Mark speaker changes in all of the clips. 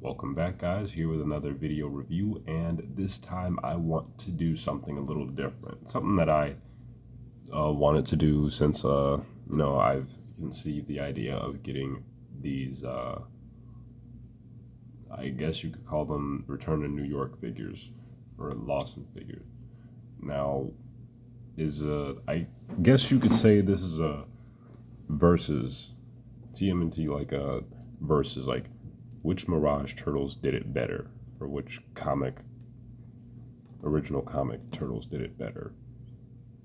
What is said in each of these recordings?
Speaker 1: Welcome back, guys, here with another video review, and this time I want to do something a little different, something that I wanted to do since I've conceived the idea of getting these I guess you could call them Return to New York figures or Lawson figures. Now I guess you could say this is a versus TMNT, like a versus, like which Mirage turtles did it better, or which original comic turtles did it better.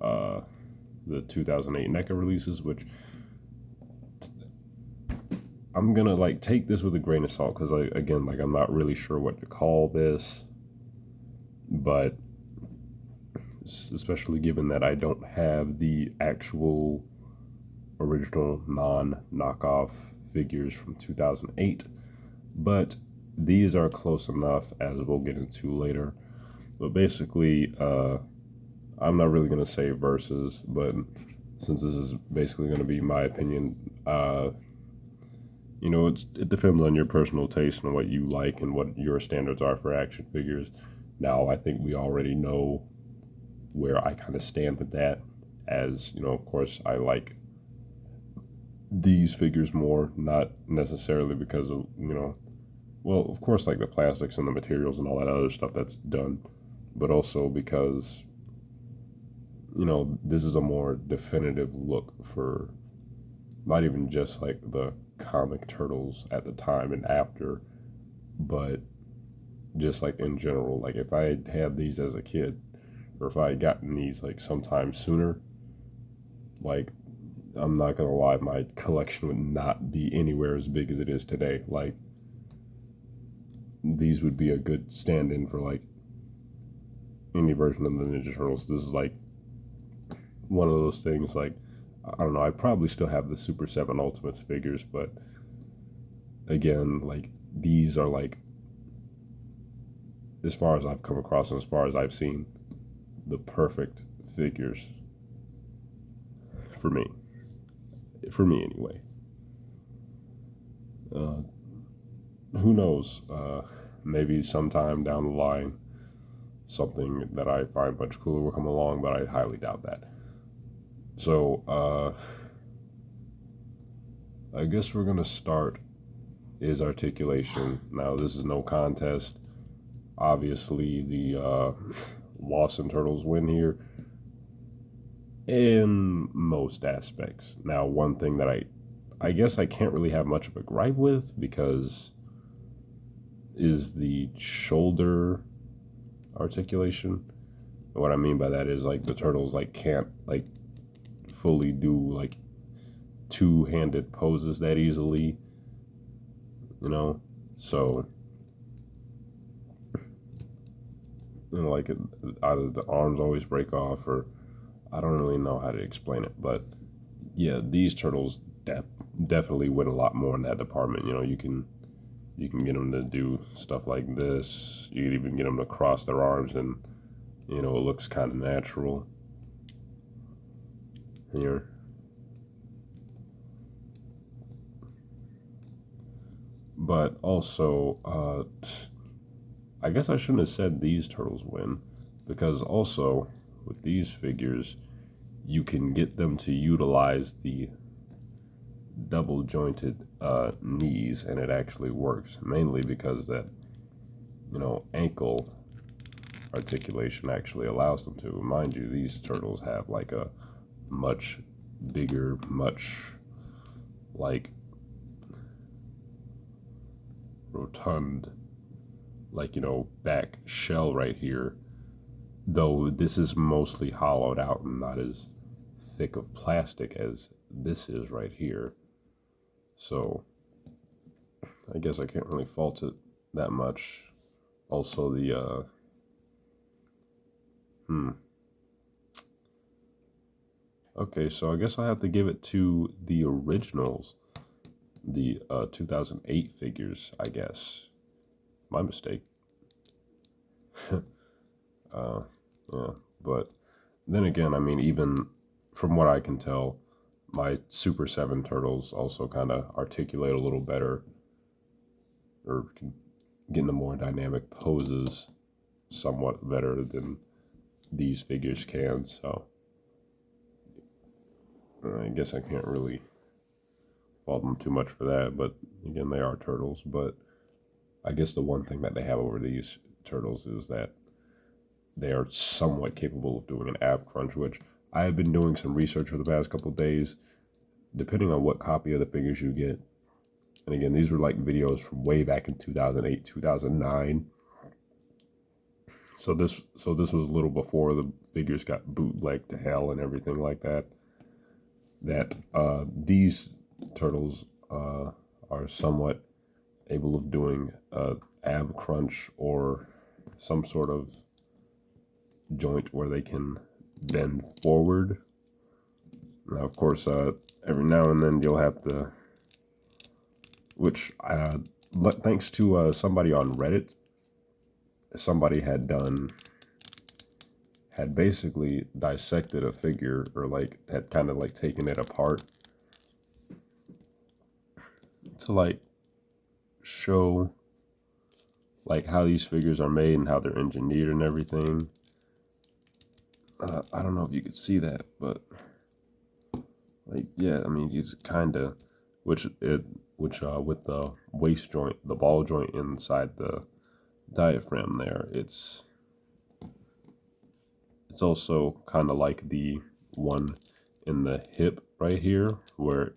Speaker 1: The 2008 N.E.C.A releases, which I'm gonna take this with a grain of salt, because I'm not really sure what to call this, but especially given that I don't have the actual original non-knockoff figures from 2008, but these are close enough, as we'll get into later. But basically, I'm not really going to say versus, but since this is basically going to be my opinion, it depends on your personal taste and what you like and what your standards are for action figures. Now, I think we already know where I kind of stand with that, as, of course, I like these figures more, not necessarily because of, well, of course, like the plastics and the materials and all that other stuff that's done, but also because, this is a more definitive look for not even just like the comic turtles at the time and after, but just like in general. Like if I had these as a kid, or if I had gotten these like sometime sooner, like, I'm not gonna lie, my collection would not be anywhere as big as it is today. Like, these would be a good stand-in for like any version of the Ninja Turtles. This is like one of those things, like, I don't know, I probably still have the Super 7 Ultimates figures, but again, like, these are like, as far as I've come across and as far as I've seen, the perfect figures for me anyway. Who knows, maybe sometime down the line something that I find much cooler will come along, but I highly doubt that. So I guess we're gonna start is articulation. Now, this is no contest. Obviously the Lawson Turtles win here in most aspects. Now, one thing that I guess I can't really have much of a gripe with, because is the shoulder articulation. And what I mean by that is, like, the turtles can't fully do like two-handed poses that easily, so either the arms always break off, or I don't really know how to explain it. But yeah, these turtles definitely win a lot more in that department. You can get them to do stuff like this. You can even get them to cross their arms, and it looks kind of natural here. But also, I guess I shouldn't have said these turtles win, because also with these figures, you can get them to utilize the double jointed knees, and it actually works, mainly because that ankle articulation actually allows them to. Mind you, these turtles have like a much bigger, much like rotund, back shell right here, though this is mostly hollowed out and not as thick of plastic as this is right here. So I guess I can't really fault it that much. Also, the okay, so I guess I have to give it to the originals, the 2008 figures, I guess. My mistake. Yeah, but then again, I mean, even from what I can tell, my Super 7 turtles also kind of articulate a little better, or can getting the more dynamic poses somewhat better than these figures can. So I guess I can't really fault them too much for that. But again, they are turtles. But I guess the one thing that they have over these turtles is that they are somewhat capable of doing an ab crunch, which I have been doing some research for the past couple of days, depending on what copy of the figures you get. And again, these were like videos from way back in 2008, 2009. So this was a little before the figures got bootlegged to hell and everything like that. These turtles are somewhat able of doing ab crunch or some sort of joint where they can bend forward. Now, of course, every now and then you'll have to, which thanks to somebody on Reddit, somebody had basically dissected a figure, or like had kind of like taken it apart to like show like how these figures are made and how they're engineered and everything. I don't know if you could see that, but like, yeah, I mean, he's kind of, with the waist joint, the ball joint inside the diaphragm there, it's also kind of like the one in the hip right here, where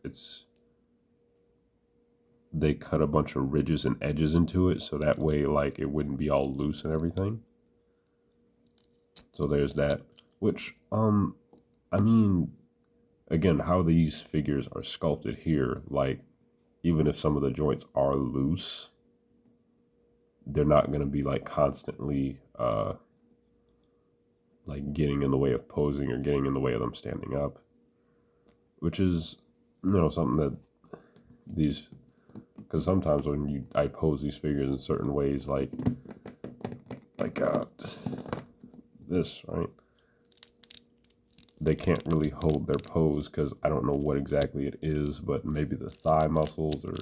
Speaker 1: they cut a bunch of ridges and edges into it, so that way, like, it wouldn't be all loose and everything. So there's that, which, I mean, again, how these figures are sculpted here, like, even if some of the joints are loose, they're not going to be like constantly like getting in the way of posing or getting in the way of them standing up, which is, something that these, because sometimes when I pose these figures in certain ways, like this, right? They can't really hold their pose because I don't know what exactly it is, but maybe the thigh muscles or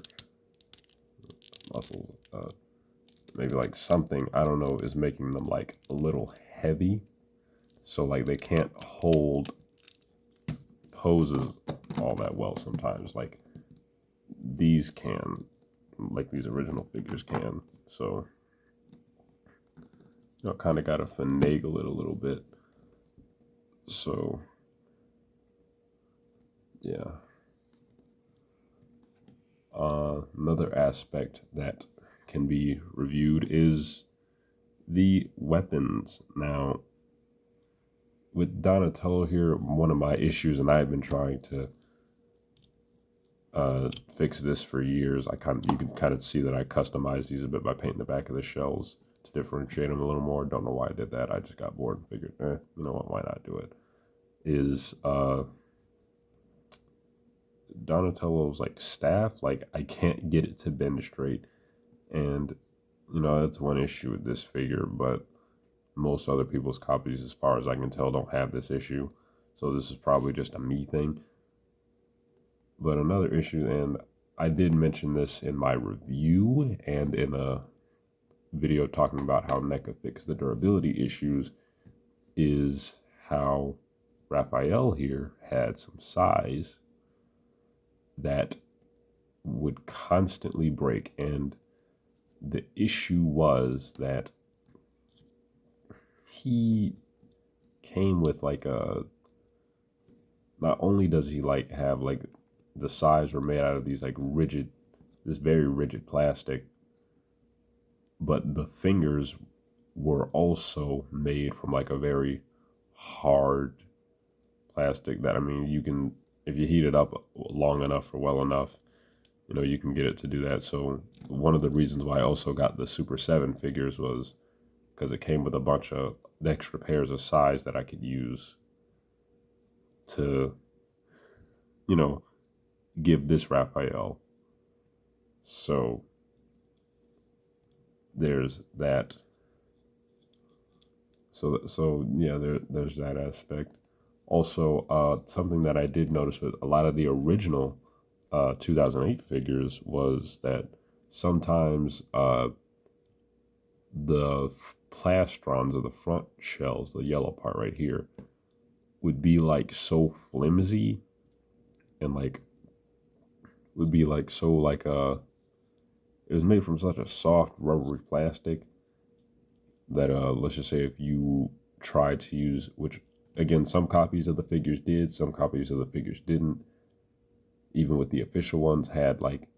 Speaker 1: maybe like something, I don't know, is making them like a little heavy. So like they can't hold poses all that well sometimes. Like these can, like these original figures can. So, kind of got to finagle it a little bit. So, yeah. Another aspect that can be reviewed is the weapons. Now, with Donatello here, one of my issues, and I've been trying to fix this for years. You can kind of see that I customized these a bit by painting the back of the shells to differentiate them a little more. Don't know why I did that. I just got bored and figured, you know what, why not do it? Is Donatello's like staff, like I can't get it to bend straight, and that's one issue with this figure, but most other people's copies, as far as I can tell, don't have this issue. So this is probably just a me thing. But another issue, and I did mention this in my review and in a video talking about how N.E.C.A fixed the durability issues, is how Raphael here had some size that would constantly break. And the issue was that he came with like not only does he like have like the sides were made out of these like this very rigid plastic, but the fingers were also made from like a very hard plastic that, I mean, you can, if you heat it up long enough or well enough, you can get it to do that. So one of the reasons why I also got the Super 7 figures was because it came with a bunch of extra pairs of size that I could use to, give this Raphael. So there's that. So yeah, there's that aspect. Also, something that I did notice with a lot of the original 2008 figures was that sometimes the plastrons of the front shells, the yellow part right here, would be like so flimsy and like would be like so like it was made from such a soft rubbery plastic that let's just say if you tried to use, which again some copies of the figures did, some copies of the figures didn't, even with the official ones had like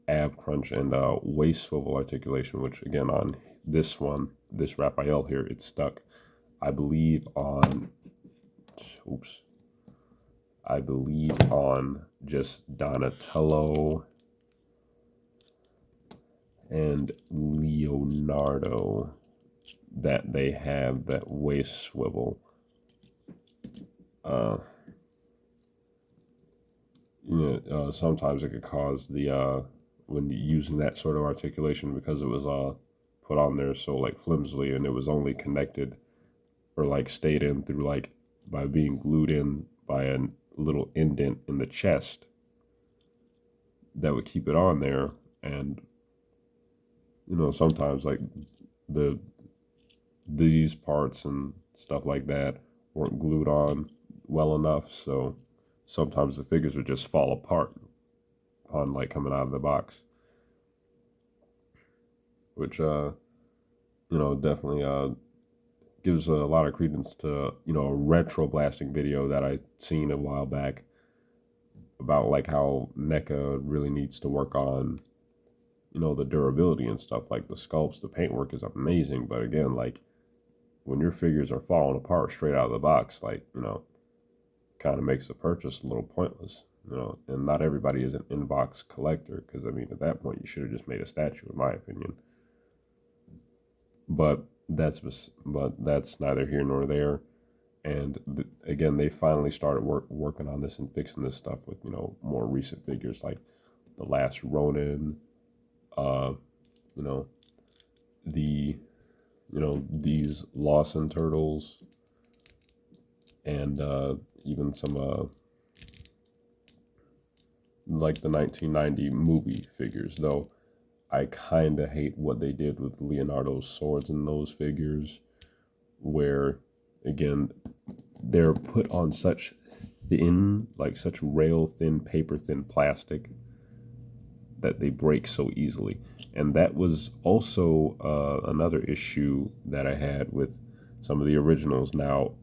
Speaker 1: ab crunch and waist swivel articulation, which again on this one, this Raphael here, it's stuck, I believe on, I believe on just Donatello and Leonardo that they have that waist swivel. Sometimes it could cause the when using that sort of articulation, because it was put on there so like flimsily, and it was only connected or like stayed in through like by being glued in by a little indent in the chest that would keep it on there. And sometimes like these parts and stuff like that weren't glued on well enough, so sometimes the figures would just fall apart upon like coming out of the box, which definitely gives a lot of credence to a retro blasting video that I seen a while back about like how N.E.C.A really needs to work on the durability and stuff. Like the sculpts, the paintwork is amazing, but again, like when your figures are falling apart straight out of the box, like kind of makes the purchase a little pointless. And not everybody is an in-box collector, because I mean at that point you should have just made a statue, in my opinion. But that's neither here nor there. And again, they finally started working on this and fixing this stuff with more recent figures like the Last Ronin, the these Lawson turtles, and even some like the 1990 movie figures. Though I kind of hate what they did with Leonardo's swords in those figures, where again they're put on such thin, like such rail thin, paper thin plastic that they break so easily. And that was also another issue that I had with some of the originals. Now,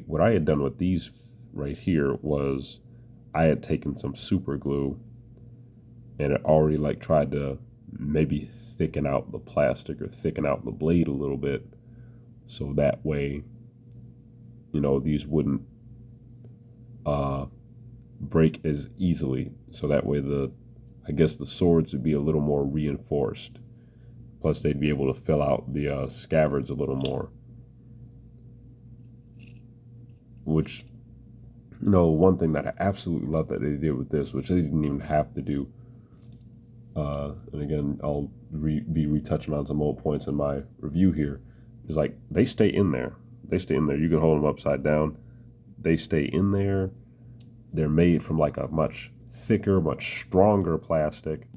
Speaker 1: what I had done with these right here was I had taken some super glue and it already like tried to maybe thicken out the plastic or thicken out the blade a little bit, so that way these wouldn't break as easily, so that way I guess the swords would be a little more reinforced, plus they'd be able to fill out the scabbards a little more, which one thing that I absolutely love that they did with this, which they didn't even have to do, and again I'll be retouching on some old points in my review here, is like they stay in there. You can hold them upside down, they stay in there. They're made from like a much thicker, much stronger plastic.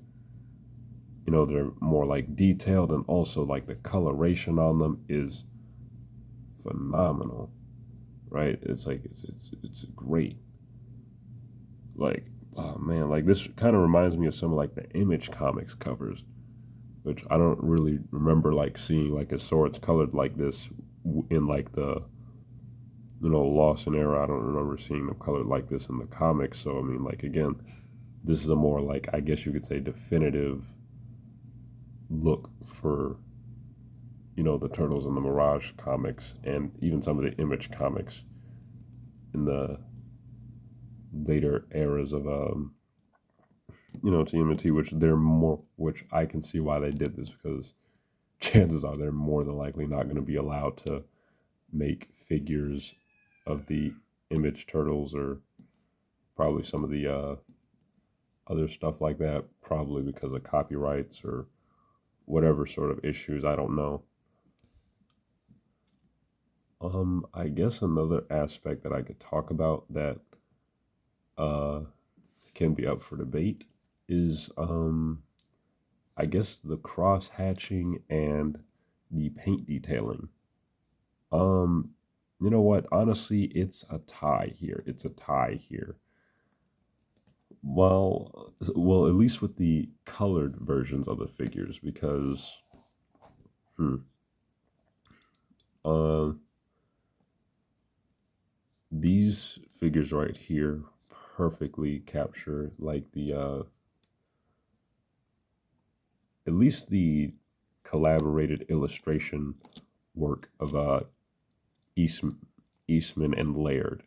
Speaker 1: They're more like detailed, and also like the coloration on them is phenomenal, right? It's like it's great. Like, oh man, like this kind of reminds me of some of like the Image Comics covers, which I don't really remember like seeing like a swords colored like this in like the Lawson era. I don't remember seeing them colored like this in the comics. So I mean, like again, this is a more like, I guess you could say, definitive look for the Turtles in the Mirage comics, and even some of the Image comics in the later eras of TMNT, which I can see why they did this, because chances are they're more than likely not going to be allowed to make figures of the Image Turtles, or probably some of the other stuff like that, probably because of copyrights or whatever sort of issues, I don't know. I guess another aspect that I could talk about that can be up for debate is I guess the cross hatching and the paint detailing. Um, you know what? Honestly, it's a tie here. It's a tie here. Well, at least with the colored versions of the figures, because hmm, uh, these figures right here perfectly capture like the at least the collaborated illustration work of East, Eastman and Laird.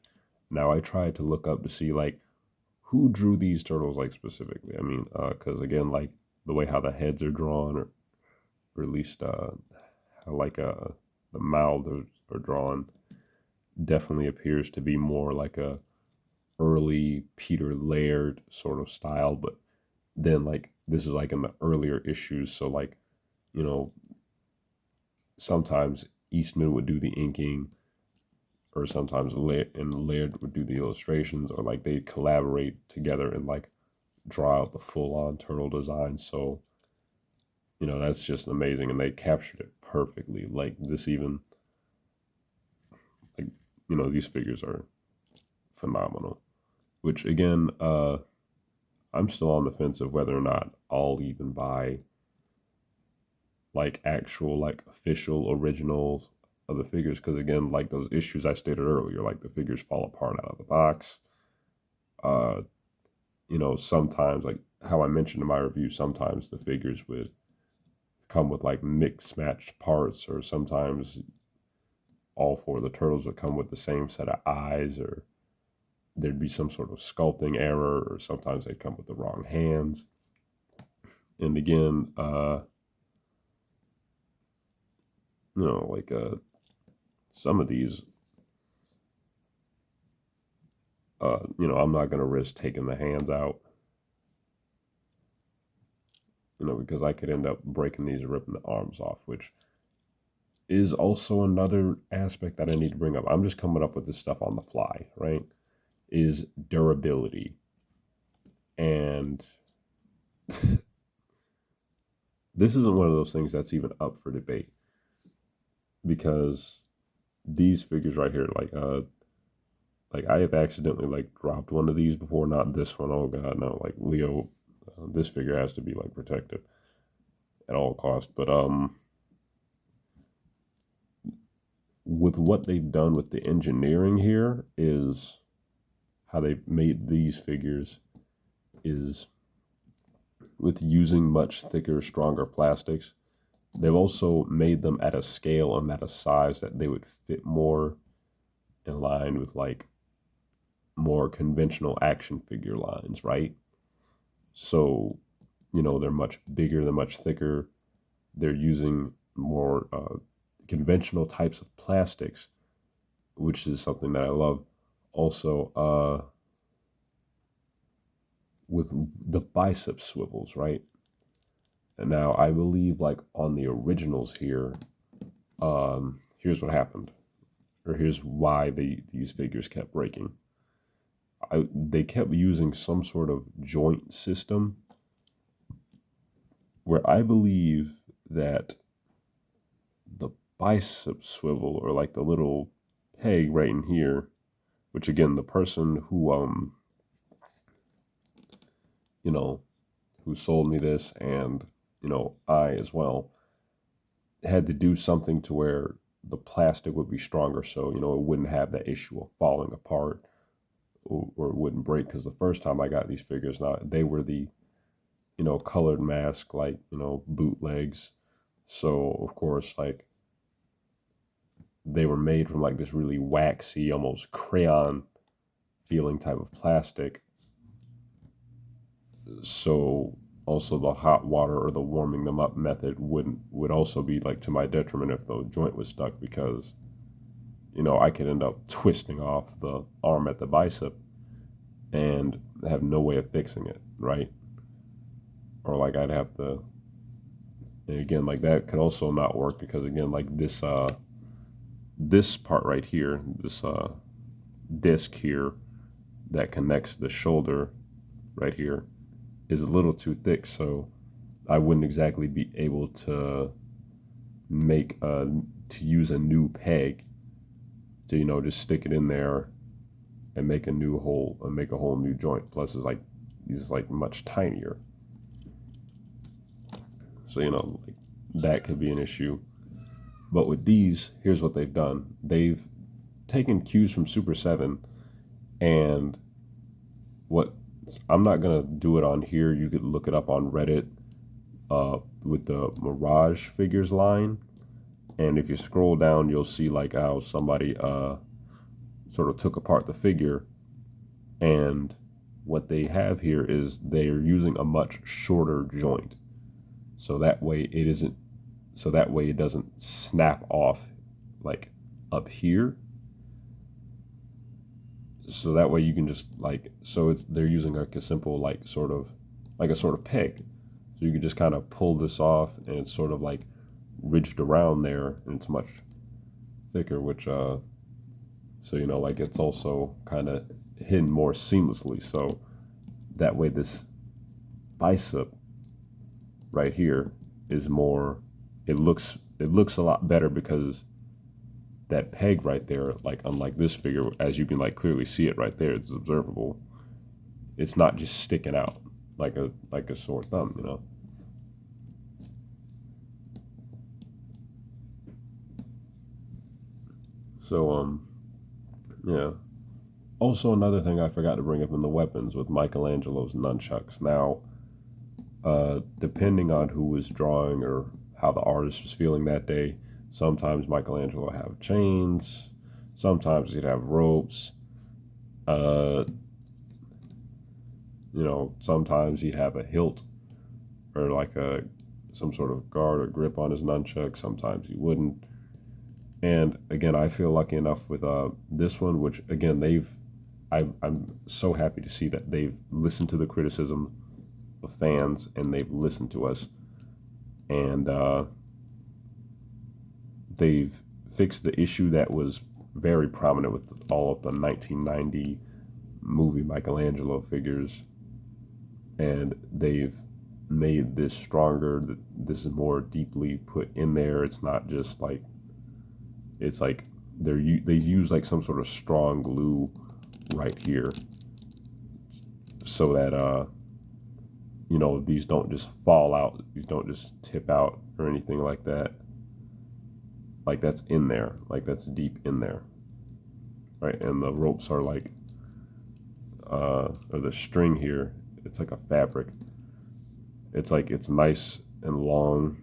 Speaker 1: Now I tried to look up to see like who drew these turtles like specifically. I mean, because again, like the way how the heads are drawn, or at least how like the mouths are drawn, definitely appears to be more like a early Peter Laird sort of style. But then like this is like in the earlier issues, so like you know sometimes Eastman would do the inking, or sometimes Laird would do the illustrations, or like they collaborate together and like draw out the full on turtle design. So that's just amazing, and they captured it perfectly. Like this, even like these figures are phenomenal. Which again, I'm still on the fence of whether or not I'll even buy like actual like official originals of the figures, because again, like those issues I stated earlier, like the figures fall apart out of the box. Uh, sometimes like how I mentioned in my review, sometimes the figures would come with like mixed matched parts, or sometimes all four of the turtles would come with the same set of eyes, or there'd be some sort of sculpting error, or sometimes they'd come with the wrong hands. And again, like some of these, I'm not gonna risk taking the hands out, because I could end up breaking these or ripping the arms off, which is also another aspect that I need to bring up. I'm just coming up with this stuff on the fly, right? Is durability. And this isn't one of those things that's even up for debate, because these figures right here, like I have accidentally like dropped one of these before, not this one. Oh god, no! Like Leo, this figure has to be like protected at all costs. But with what they've done with the engineering here, is how they've made these figures is with using much thicker, stronger plastics. They've also made them at a scale and at a size that they would fit more in line with like more conventional action figure lines, right? So, they're much bigger, they're much thicker. They're using more conventional types of plastics, which is something that I love. Also, with the bicep swivels, right? And now I believe, like on the originals here, here's what happened, or here's why these figures kept breaking. They kept using some sort of joint system where I believe that the bicep swivel, or like the little peg right in here, which again, the person you know who sold me this, and I as well, had to do something to where the plastic would be stronger, so it wouldn't have that issue of falling apart, or it wouldn't break. Because the first time I got these figures, now they were the colored mask, like bootlegs. So of course, like they were made from like this really waxy, almost crayon feeling type of plastic. So also the hot water or the warming them up method would also be like to my detriment if the joint was stuck, because I could end up twisting off the arm at the bicep and have no way of fixing it, right? Or like I'd have to, and again, like that could also not work, because again, like this part right here, this disc here that connects the shoulder right here, is a little too thick, so I wouldn't exactly be able to make to use a new peg to, you know, just stick it in there and make a new hole and make a whole new joint. Plus it's like these like much tinier, so you know, like that could be an issue. But with these, here's what they've done. They've taken cues from Super 7, and what, I'm not gonna do it on here, you could look it up on Reddit with the Mirage figures line, and if you scroll down you'll see like how somebody sort of took apart the figure, and what they have here is they're using a much shorter joint, so that way it doesn't snap off like up here, so that way you can just like, so it's, they're using like a simple like sort of peg, so you can just kind of pull this off and it's sort of like ridged around there and it's much thicker, which so you know, like it's also kind of hidden more seamlessly, so that way this bicep right here is more, it looks a lot better, because that peg right there, like unlike this figure, as you can like clearly see it right there, it's observable, it's not just sticking out like a sore thumb, you know. So yeah. Also, another thing I forgot to bring up in the weapons with Michelangelo's nunchucks. Now, depending on who was drawing or how the artist was feeling that day, sometimes Michelangelo would have chains, sometimes he'd have ropes, you know, sometimes he'd have a hilt or like some sort of guard or grip on his nunchuck, sometimes he wouldn't. And again, I feel lucky enough with this one, which again, I'm so happy to see that they've listened to the criticism of fans and they've listened to us, and they've fixed the issue that was very prominent with all of the 1990 movie Michelangelo figures, and they've made this stronger. This is more deeply put in there. It's not just like, it's like they use like some sort of strong glue right here, so that you know, these don't just fall out, these don't just tip out or anything like that. Like that's in there, like that's deep in there, right? And the ropes are like or the string here, it's like a fabric, it's like, it's nice and long,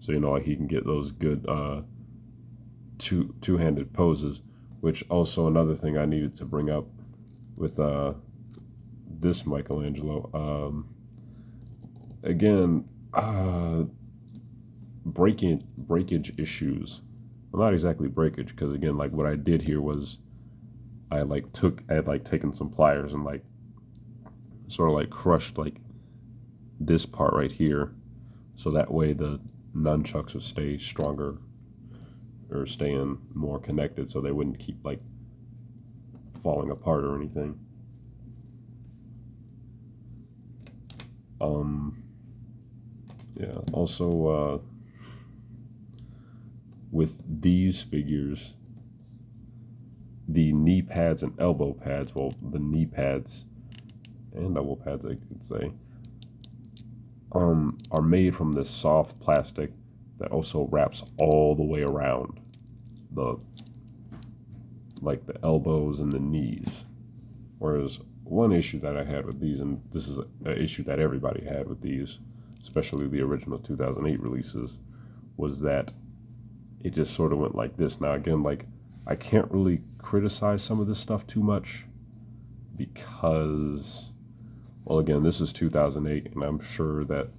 Speaker 1: so you know, like he can get those good two-handed poses. Which also another thing I needed to bring up with this Michelangelo, again, breakage issues. Well, not exactly breakage, because again, like what I did here was I had taken some pliers and like sort of like crushed like this part right here, so that way the nunchucks would stay stronger or staying more connected, so they wouldn't keep like falling apart or anything. Yeah, also with these figures, the knee pads and elbow pads, well, the knee pads and elbow pads, I could say, are made from this soft plastic that also wraps all the way around the elbows and the knees. Whereas one issue that I had with these, and this is an issue that everybody had with these, especially the original 2008 releases, was that it just sort of went like this. Now again, like I can't really criticize some of this stuff too much, because, well, again, this is 2008, and I'm sure that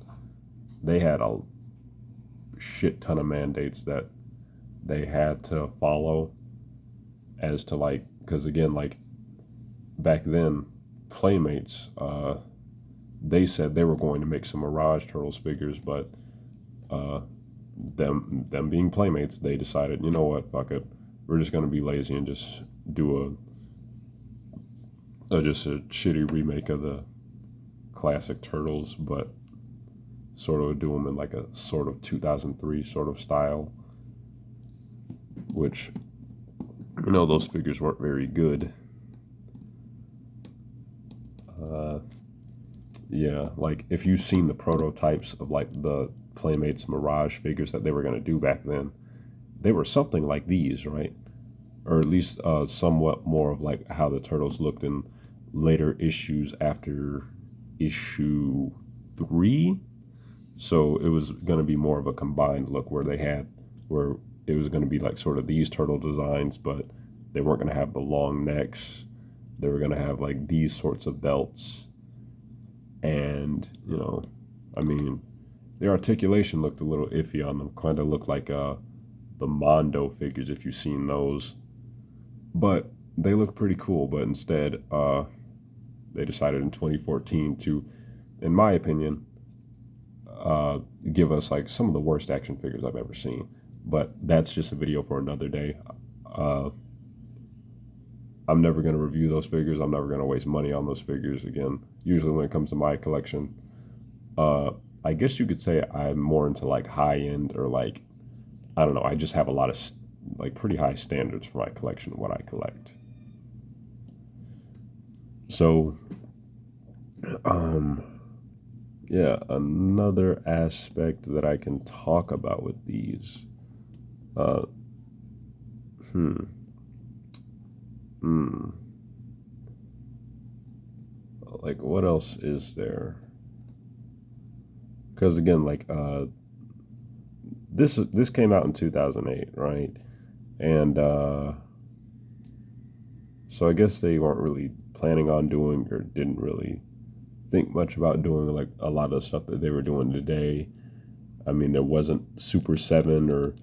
Speaker 1: they had a shit ton of mandates that they had to follow, as to like, because again, like back then, Playmates, they said they were going to make some Mirage Turtles figures, but them being Playmates, they decided, you know what, fuck it, we're just going to be lazy and just do just a shitty remake of the classic Turtles, but sort of do them in like a sort of 2003 sort of style, which, you know, those figures weren't very good. Yeah, like if you've seen the prototypes of like the Playmates Mirage figures that they were going to do back then, they were something like these, right? Or at least somewhat more of like how the Turtles looked in later issues after issue 3. So it was going to be more of a combined look where it was going to be like sort of these turtle designs, but they weren't going to have the long necks. They were going to have like these sorts of belts. And, you know, I mean, their articulation looked a little iffy on them. Kind of looked like the Mondo figures, if you've seen those. But they look pretty cool. But instead, they decided in 2014 to, in my opinion, give us like some of the worst action figures I've ever seen. But that's just a video for another day. I'm never going to review those figures. I'm never going to waste money on those figures again. Usually when it comes to my collection, I guess you could say I'm more into like high end, or like, I don't know. I just have a lot of like pretty high standards for my collection, what I collect. So, yeah, another aspect that I can talk about with these. Uh, hmm. Hmm. Like, what else is there? Because again, like, this came out in 2008, right? And so I guess they weren't really planning on doing, or didn't really think much about doing like a lot of the stuff that they were doing today. I mean, there wasn't Super 7 or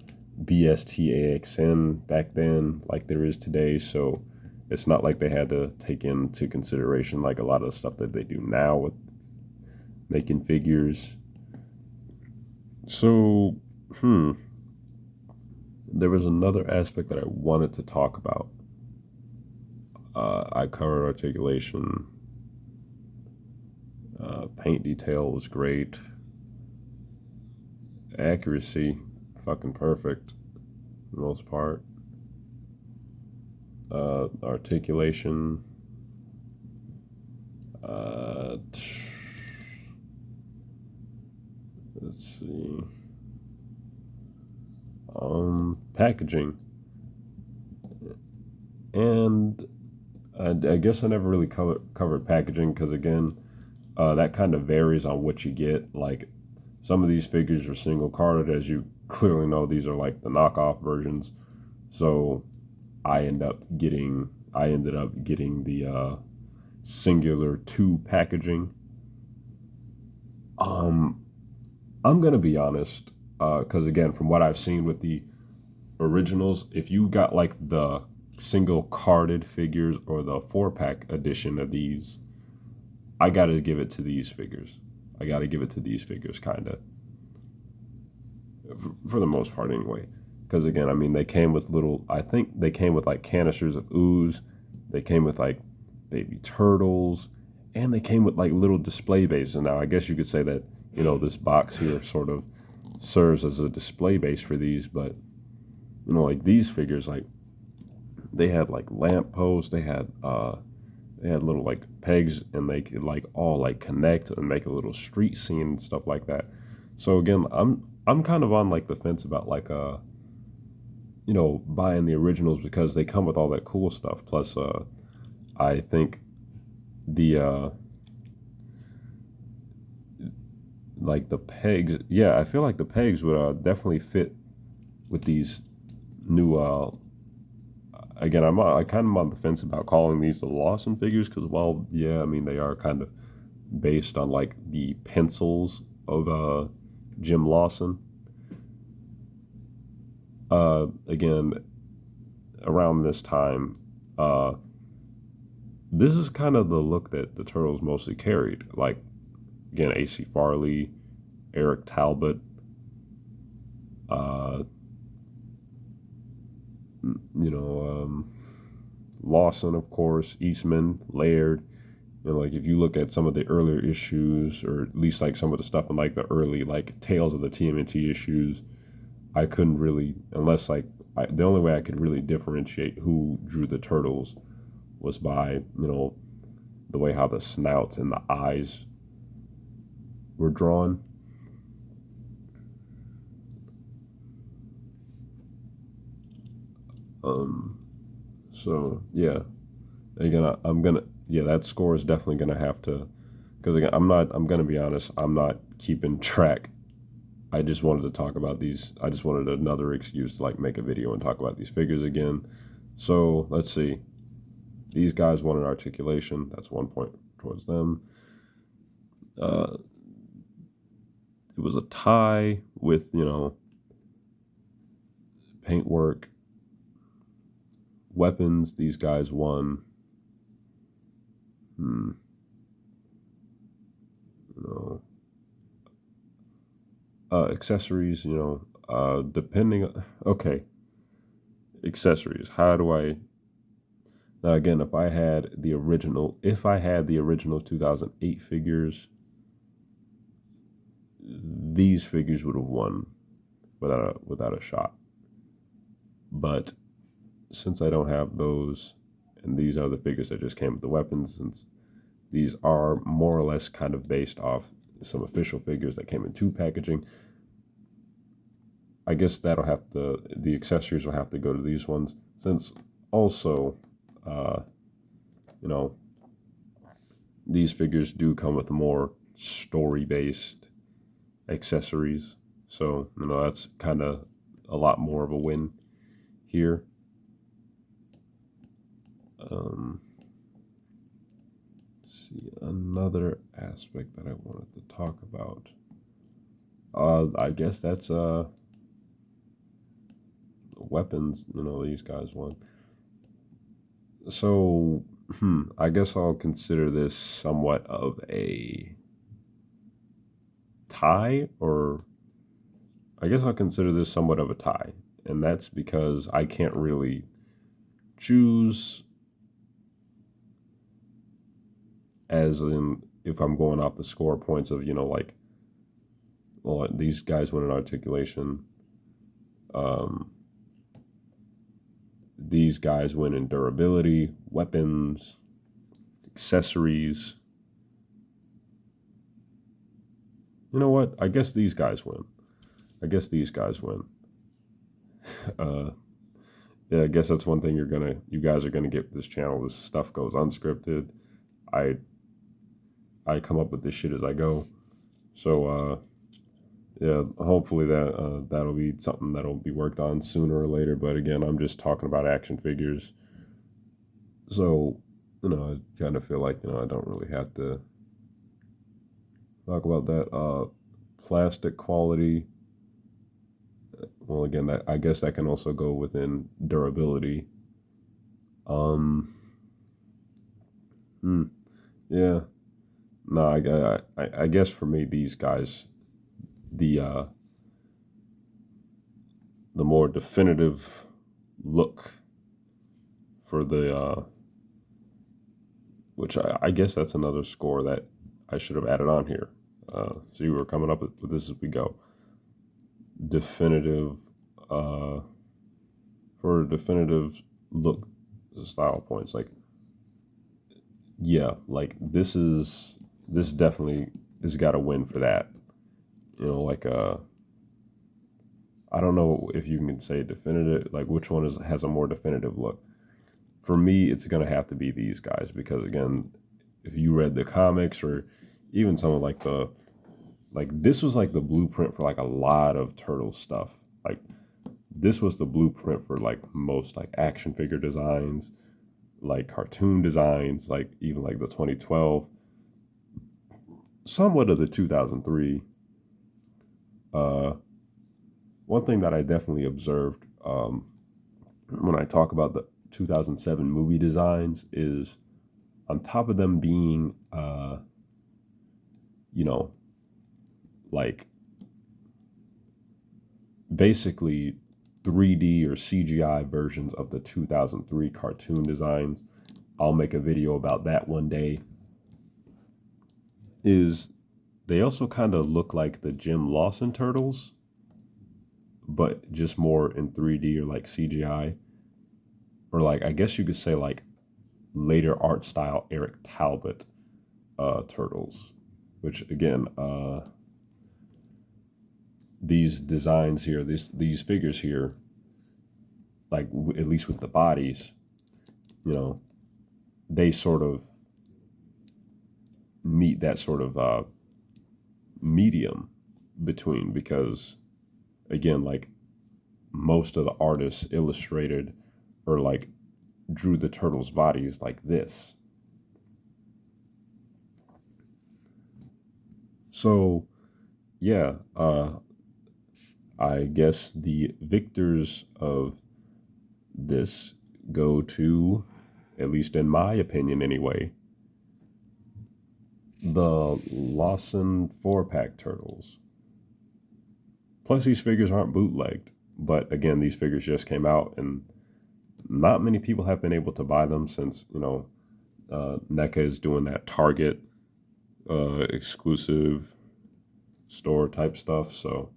Speaker 1: BSTAXN back then like there is today, so it's not like they had to take into consideration like a lot of the stuff that they do now with making figures. So, there was another aspect that I wanted to talk about. I covered articulation. Paint detail was great. Accuracy, fucking perfect, for the most part. Articulation. Let's see. Packaging. And I guess I never really covered packaging because, again, that kind of varies on what you get. Like, some of these figures are single carded, as you clearly know. These are like the knockoff versions. So I ended up getting the singular 2 packaging. I'm gonna be honest, because again, from what I've seen with the originals, if you got like the single carded figures or the 4-pack edition of these, I gotta give it to these figures. Kind of, for the most part, anyway. Because again, I mean, they came with I think they came with like canisters of ooze. They came with like baby turtles, and they came with like little display bases. And now I guess you could say that, you know, this box here sort of serves as a display base for these. But, you know, like these figures, like they had like lamp posts, they had little like pegs, and they could like all like connect and make a little street scene and stuff like that. So again, I'm kind of on like the fence about like you know, buying the originals because they come with all that cool stuff. Plus, I think the like the pegs, yeah, I feel like the pegs would definitely fit with these new. Again, I kind of on the fence about calling these the Lawson figures because, well, yeah, I mean they are kind of based on like the pencils of Jim Lawson. Again, around this time, this is kind of the look that the Turtles mostly carried. Like, again, A.C. Farley, Eric Talbot, you know, Lawson, of course, Eastman, Laird. You know, like if you look at some of the earlier issues, or at least like some of the stuff in like the early like Tales of the TMNT issues, I couldn't really, unless like the only way I could really differentiate who drew the turtles was by, you know, the way how the snouts and the eyes were drawn. So yeah, again, I'm gonna, yeah, that score is definitely gonna have to, because again, I'm gonna be honest, I'm not keeping track. I just wanted to talk about these. I just wanted another excuse to like make a video and talk about these figures again. So let's see. These guys won an articulation. That's 1 point towards them. It was a tie with, you know, paintwork. Weapons, these guys won. You know, accessories, you know, depending. Okay, accessories. How do I? Now again, if I had the original 2008 figures, these figures would have won without a shot. But since I don't have those, and these are the figures that just came with the weapons, since these are more or less kind of based off some official figures that came in 2 packaging, I guess the accessories will have to go to these ones, since also, you know, these figures do come with more story-based accessories. So, you know, that's kind of a lot more of a win here. Let's see, another aspect that I wanted to talk about. I guess that's weapons. You know, these guys won. So, I guess I'll consider this somewhat of a tie, or I guess I'll consider this somewhat of a tie, and that's because I can't really choose, as in if I'm going off the score points of, you know, like, well, these guys win an articulation. These guys win in durability, weapons, accessories. You know what? I guess these guys win. Yeah, I guess that's one thing you guys are gonna get with this channel. This stuff goes unscripted. I come up with this shit as I go. So yeah, hopefully that'll be something that'll be worked on sooner or later. But again, I'm just talking about action figures. So, you know, I kind of feel like, you know, I don't really have to talk about that. Plastic quality. Well, again, I guess that can also go within durability. Yeah. No, I guess for me, these guys, the more definitive look for the which I guess that's another score that I should have added on here. So you were coming up with this as we go. Definitive, for definitive look style points, like, yeah, like this definitely has got to win for that. You know, like I don't know if you can say definitive, like which one has a more definitive look. For me, it's gonna have to be these guys, because again, if you read the comics, or even some of like this was like the blueprint for like a lot of turtle stuff. Like this was the blueprint for like most like action figure designs, like cartoon designs, like even like the 2012, somewhat of the 2003. One thing that I definitely observed when I talk about the 2007 movie designs is, on top of them being, you know, like basically 3D or CGI versions of the 2003 cartoon designs. I'll make a video about that one day. is they also kind of look like the Jim Lawson turtles, but just more in 3D or like CGI, or like I guess you could say like later art style Eric Talbot turtles, which again, these designs here, these figures here, like at least with the bodies, you know, they sort of meet that sort of medium between, because again, like most of the artists illustrated or like drew the turtles' bodies like this. So yeah, I guess the victors of this go to, at least in my opinion anyway, the Lawson 4-pack turtles. Plus, these figures aren't bootlegged, but again, these figures just came out, and not many people have been able to buy them since, NECA is doing that Target exclusive store type stuff. So,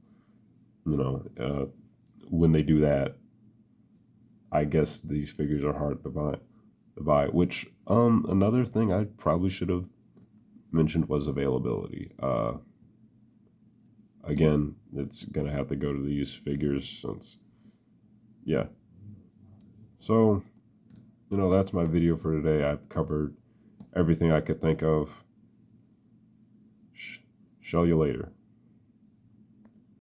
Speaker 1: when they do that, I guess these figures are hard to buy. Which another thing I probably should have mentioned was availability. Again, it's gonna have to go to these figures since, yeah. So, that's my video for today. I've covered everything I could think of. Show you later.